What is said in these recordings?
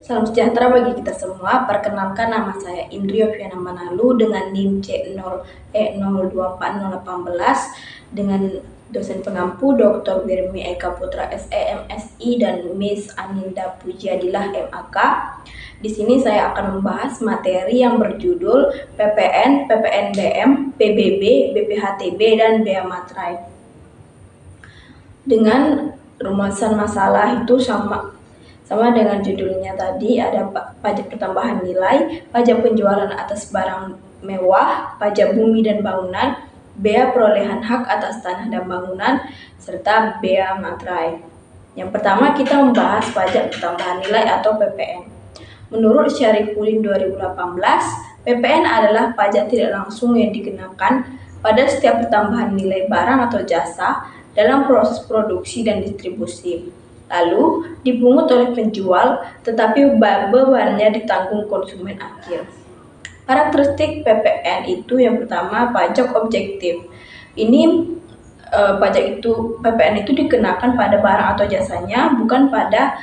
Salam sejahtera bagi kita semua. Perkenalkan, nama saya Indri Oviana Manalu dengan NIM C0E024018 dengan dosen pengampu Dr. Wirmi Eka Putra SEMSI dan Miss Aninda Pujiadilah MAK. Di sini saya akan membahas materi yang berjudul PPN, PPNBM, PBB, BPHTB, dan Bea Materai. Dengan rumusan masalah itu sama dengan judulnya tadi, ada pajak pertambahan nilai, pajak penjualan atas barang mewah, pajak bumi dan bangunan, bea perolehan hak atas tanah dan bangunan, serta bea materai. Yang pertama kita membahas pajak pertambahan nilai atau PPN. Menurut Syarifudin 2018, PPN adalah pajak tidak langsung yang dikenakan pada setiap pertambahan nilai barang atau jasa dalam proses produksi dan distribusi. Lalu dipungut oleh penjual, tetapi bebannya ditanggung konsumen akhir. Karakteristik PPN itu yang pertama, pajak objektif. PPN itu dikenakan pada barang atau jasanya, bukan pada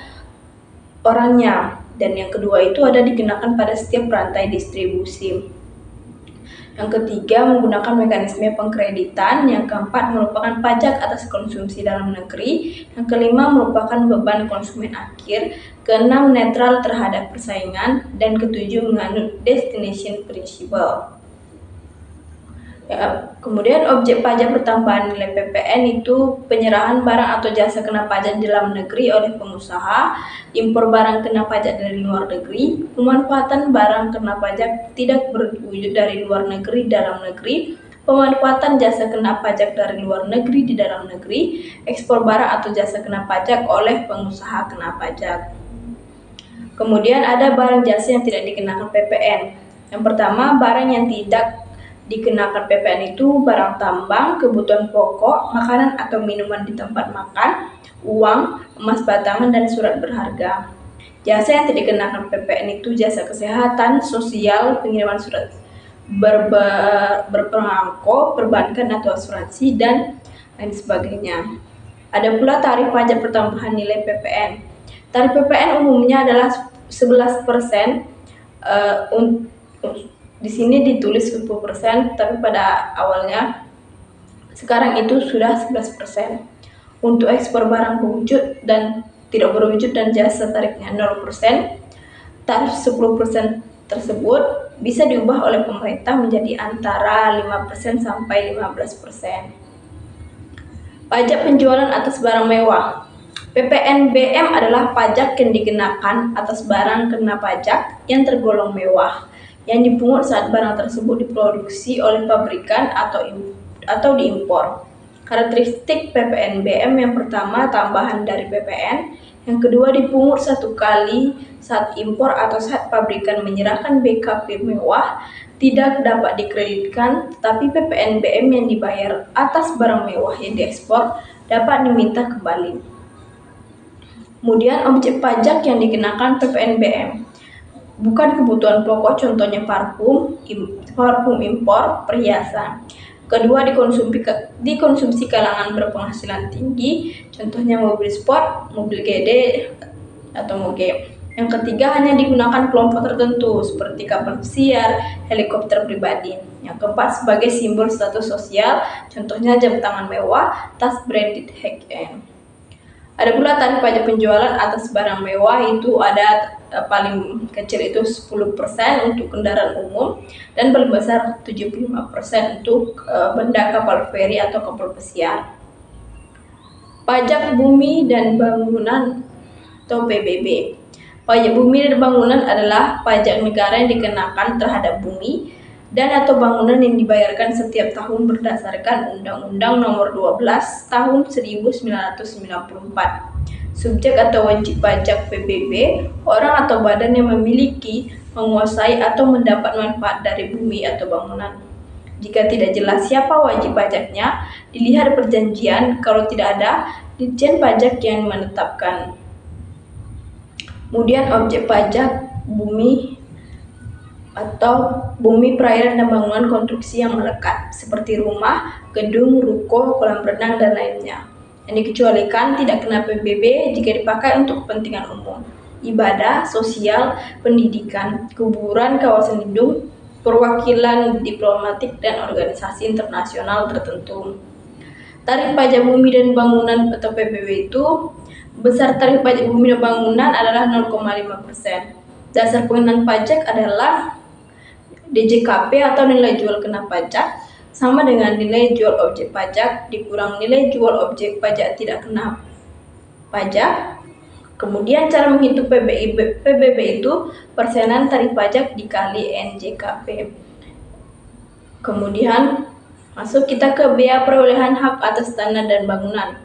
orangnya. Dan yang kedua itu ada dikenakan pada setiap rantai distribusi. Yang ketiga, menggunakan mekanisme pengkreditan. Yang keempat, merupakan pajak atas konsumsi dalam negeri. Yang kelima, merupakan beban konsumen akhir. Keenam, netral terhadap persaingan. Dan ketujuh, menganut destination principle. Kemudian objek pajak pertambahan nilai PPN itu penyerahan barang atau jasa kena pajak di dalam negeri oleh pengusaha, impor barang kena pajak dari luar negeri, pemanfaatan barang kena pajak tidak berwujud dari luar negeri dalam negeri, pemanfaatan jasa kena pajak dari luar negeri di dalam negeri, ekspor barang atau jasa kena pajak oleh pengusaha kena pajak. Kemudian ada barang jasa yang tidak dikenakan PPN. Yang pertama, barang yang tidak dikenakan PPN itu barang tambang, kebutuhan pokok, makanan atau minuman di tempat makan, uang, emas batangan, dan surat berharga. Jasa yang tidak dikenakan PPN itu jasa kesehatan, sosial, pengiriman surat berperangko, perbankan atau asuransi, dan lain sebagainya. Ada pula tarif pajak pertambahan nilai PPN. Tarif PPN umumnya adalah 11%. Di sini ditulis 10%, tapi pada awalnya sekarang itu sudah 11%. Untuk ekspor barang berwujud dan tidak berwujud dan jasa tarifnya 0%. Tarif 10% tersebut bisa diubah oleh pemerintah menjadi antara 5% sampai 15%. Pajak penjualan atas barang mewah. PPNBM adalah pajak yang dikenakan atas barang kena pajak yang tergolong mewah, yang dipungut saat barang tersebut diproduksi oleh pabrikan atau diimpor. Karakteristik PPNBM yang pertama, tambahan dari PPN. Yang kedua, dipungut satu kali saat impor atau saat pabrikan menyerahkan BKP mewah, tidak dapat dikreditkan, tetapi PPNBM yang dibayar atas barang mewah yang diekspor dapat diminta kembali. Kemudian objek pajak yang dikenakan PPNBM. Bukan kebutuhan pokok, contohnya parfum impor, perhiasan. Kedua, dikonsumsi kalangan berpenghasilan tinggi, contohnya mobil sport, mobil gede, atau moge. Yang ketiga, hanya digunakan kelompok tertentu seperti kapal pesiar, helikopter pribadi. Yang keempat, sebagai simbol status sosial, contohnya jam tangan mewah, tas branded high-end. Ada pula tarif pajak penjualan atas barang mewah, itu ada paling kecil itu 10% untuk kendaraan umum dan paling besar 75% untuk benda kapal feri atau kapal pesiar. Pajak bumi dan bangunan atau PBB. Pajak bumi dan bangunan adalah pajak negara yang dikenakan terhadap bumi dan atau bangunan yang dibayarkan setiap tahun berdasarkan Undang-Undang Nomor 12 Tahun 1994. Subjek atau wajib pajak PBB, orang atau badan yang memiliki, menguasai atau mendapat manfaat dari bumi atau bangunan. Jika tidak jelas siapa wajib pajaknya, dilihat perjanjian. Kalau tidak ada, Ditjen Pajak yang menetapkan. Kemudian objek pajak bumi atau bumi, perairan, dan bangunan konstruksi yang melekat seperti rumah, gedung, ruko, kolam renang, dan lainnya. Yang dikecualikan tidak kena PBB jika dipakai untuk kepentingan umum. ibadah, sosial, pendidikan, kuburan, kawasan lindung, perwakilan diplomatik, dan organisasi internasional tertentu. Tarif pajak bumi dan bangunan atau PBB itu, besar tarif pajak bumi dan bangunan adalah 0,5%. Dasar pengenaan pajak adalah DJKP atau nilai jual kena pajak sama dengan nilai jual objek pajak dikurang nilai jual objek pajak tidak kena pajak. Kemudian cara menghitung PBB itu persenan tarif pajak dikali NJKP. Kemudian masuk kita ke bea perolehan hak atas tanah dan bangunan.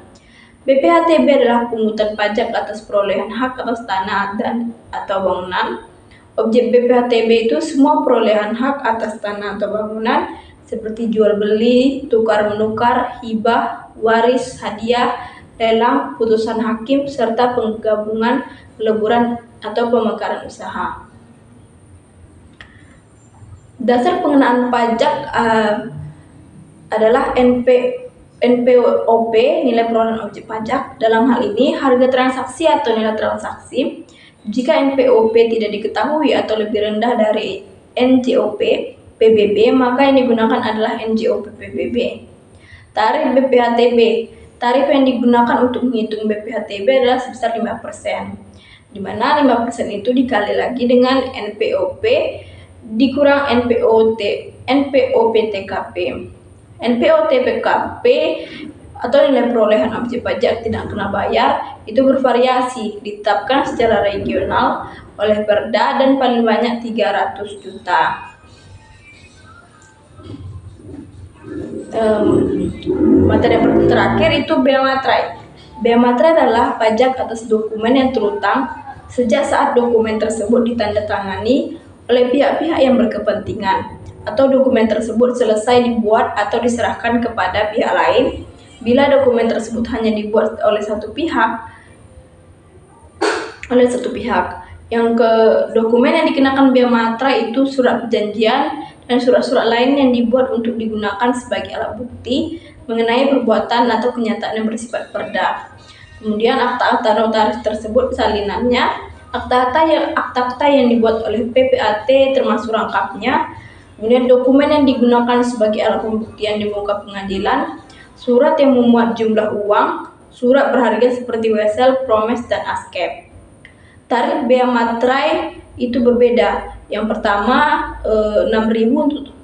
BPHTB adalah pungutan pajak atas perolehan hak atas tanah dan atau bangunan. Objek BPHTB itu semua perolehan hak atas tanah atau bangunan seperti jual beli, tukar menukar, hibah, waris, hadiah, lelang, putusan hakim, serta penggabungan, peleburan, atau pemekaran usaha. Dasar pengenaan pajak adalah NPOP, nilai perolehan objek pajak. Dalam hal ini, harga transaksi atau nilai transaksi. Jika NPOP tidak diketahui atau lebih rendah dari NJOP PBB, maka yang digunakan adalah NJOP PBB. Tarif BPHTB. Tarif yang digunakan untuk menghitung BPHTB adalah sebesar 5%, di mana 5% itu dikali lagi dengan NPOP dikurang NPOPTKP. NPOPTKP atau nilai perolehan objek pajak tidak kena bayar itu bervariasi, ditetapkan secara regional oleh Perda dan paling banyak 300 juta. Materi terakhir itu bea materai. Bea materai adalah pajak atas dokumen yang terutang sejak saat dokumen tersebut ditandatangani oleh pihak-pihak yang berkepentingan atau dokumen tersebut selesai dibuat atau diserahkan kepada pihak lain. Bila dokumen tersebut hanya dibuat oleh satu pihak, dokumen yang dikenakan bea materai itu surat perjanjian dan surat-surat lain yang dibuat untuk digunakan sebagai alat bukti mengenai perbuatan atau kenyataan yang bersifat perda. Kemudian akta-akta notaris tersebut salinannya, akta-akta yang dibuat oleh PPAT termasuk rangkapnya, kemudian dokumen yang digunakan sebagai alat pembuktian di muka pengadilan, surat yang memuat jumlah uang, surat berharga seperti wesel, promes, dan askep. Tarif bea materai itu berbeda. Yang pertama 6.000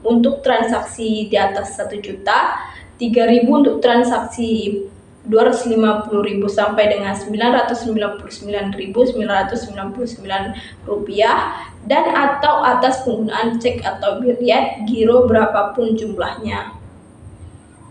untuk transaksi di atas 1 juta, 3.000 untuk transaksi 250.000 sampai dengan 999.999 rupiah, dan atau atas penggunaan cek atau biliet giro berapapun jumlahnya.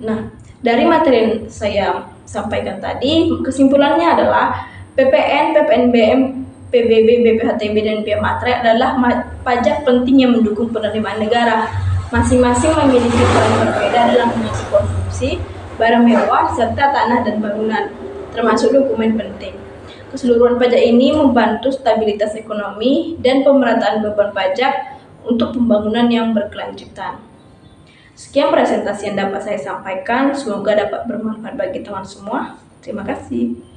Nah, dari materi yang saya sampaikan tadi, kesimpulannya adalah PPN, PPNBM, PBB, BPHTB, dan bea materai adalah pajak penting yang mendukung penerimaan negara. Masing-masing memiliki peran berbeda dalam mengisi konsumsi, barang mewah, serta tanah dan bangunan, termasuk dokumen penting. Keseluruhan pajak ini membantu stabilitas ekonomi dan pemerataan beban pajak untuk pembangunan yang berkelanjutan. Sekian presentasi yang dapat saya sampaikan, semoga dapat bermanfaat bagi teman semua. Terima kasih.